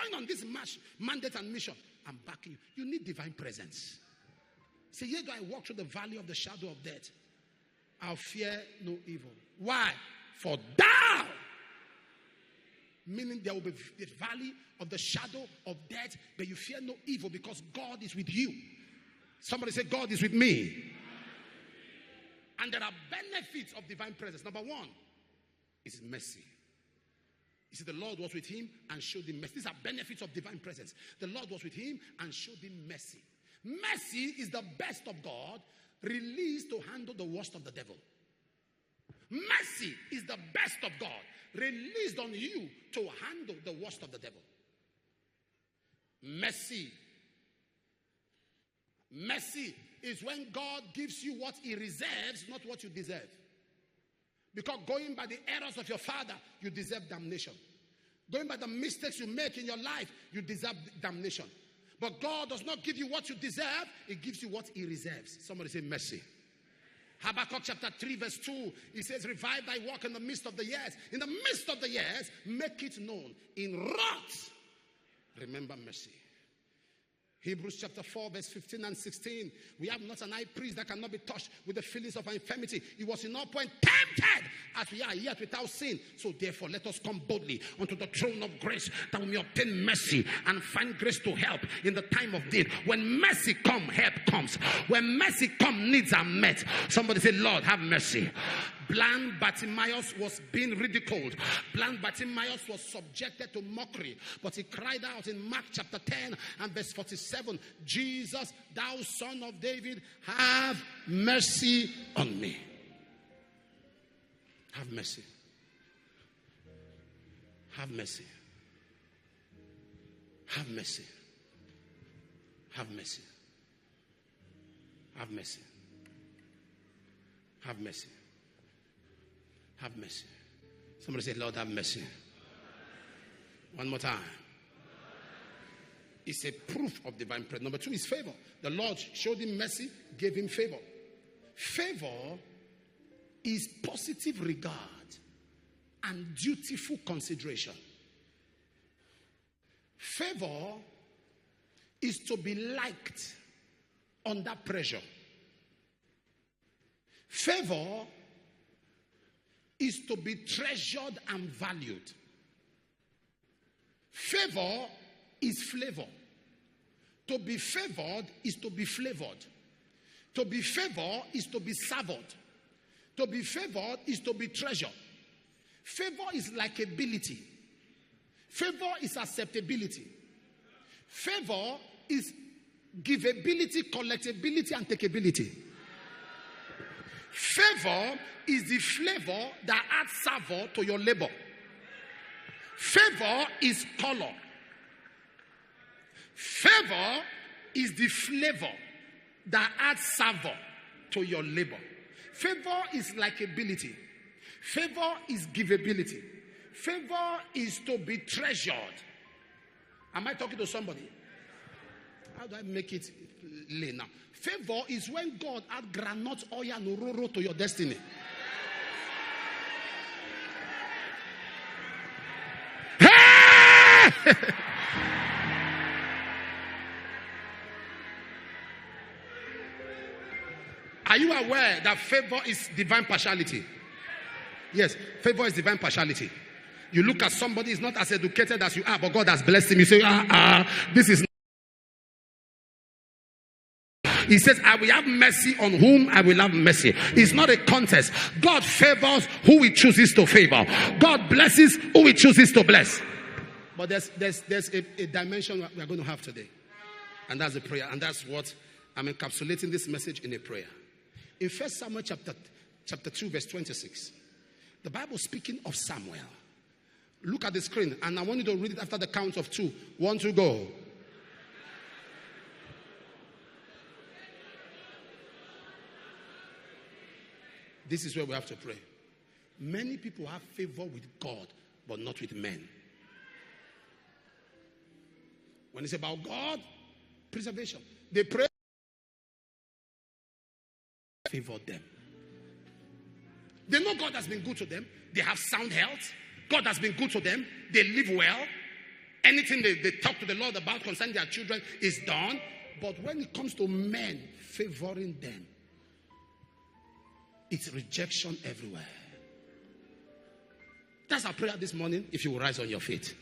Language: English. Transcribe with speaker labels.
Speaker 1: going on this mandate and mission, I'm backing you. You need divine presence. Say, yea, though I walk through the valley of the shadow of death, I'll fear no evil. Why? For thou, meaning there will be the valley of the shadow of death, but you fear no evil because God is with you. Somebody say, God is with me. And there are benefits of divine presence. Number one is mercy. You see, the Lord was with him and showed him mercy. These are benefits of divine presence. The Lord was with him and showed him mercy. Mercy is the best of God released to handle the worst of the devil. Mercy is the best of God released on you to handle the worst of the devil. Mercy. Mercy is when God gives you what he reserves, not what you deserve. Because going by the errors of your father, you deserve damnation. Going by the mistakes you make in your life, you deserve damnation. But God does not give you what you deserve, he gives you what he reserves. Somebody say mercy. Habakkuk chapter 3 verse 2, he says, revive thy work in the midst of the years. In the midst of the years, make it known. In wrath, remember mercy. Hebrews chapter 4 verse 15 and 16. We have not an high priest that cannot be touched with the feelings of our infirmity. He was in all point tempted as we are, yet without sin. So therefore let us come boldly unto the throne of grace, that we may obtain mercy and find grace to help in the time of need. When mercy comes, help comes. When mercy comes, needs are met. Somebody say, Lord, have mercy. Blind Bartimaeus was being ridiculed. Blind Bartimaeus was subjected to mockery. But he cried out in Mark chapter 10 and verse 47, Jesus, thou son of David, have mercy on me. Have mercy. Have mercy. Have mercy. Have mercy. Have mercy. Have mercy. Have mercy. Somebody say, Lord, have mercy. One more time. It's a proof of divine presence. Number two is favor. The Lord showed him mercy, gave him favor. Favor is positive regard and dutiful consideration. Favor is to be liked under pressure. Favor is to be treasured and valued. Favor is flavor. To be favored is to be flavored. To be favored is to be savored. To be favored is to be treasured. Favor is likability. Favor is acceptability. Favor is giveability, collectability, and takeability. Favor is the flavor that adds savor to your labor. Favor is color. Favor is the flavor that adds savor to your labor. Favor is likability. Favor is giveability. Favor is to be treasured. Am I talking to somebody? How do I make it lay now? Favor is when God adds granite oil and ororo to your destiny. Are you aware that favor is divine partiality? Yes, favor is divine partiality. You look at somebody is not as educated as you are, but God has blessed him. You say, this is. He says, I will have mercy on whom I will have mercy. It's not a contest. God favors who he chooses to favor. God blesses who he chooses to bless. But there's a dimension we are going to have today. And that's a prayer. And that's what I'm encapsulating this message in a prayer. In 1 Samuel chapter 2 verse 26, the Bible speaking of Samuel. Look at the screen and I want you to read it after the count of 2. 1, 2, go. This is where we have to pray. Many people have favor with God, but not with men. When it's about God, preservation, they pray, favor them. They know God has been good to them. They have sound health. God has been good to them. They live well. Anything they talk to the Lord about concerning their children is done. But when it comes to men favoring them, it's rejection everywhere. That's our prayer this morning, if you will rise on your feet.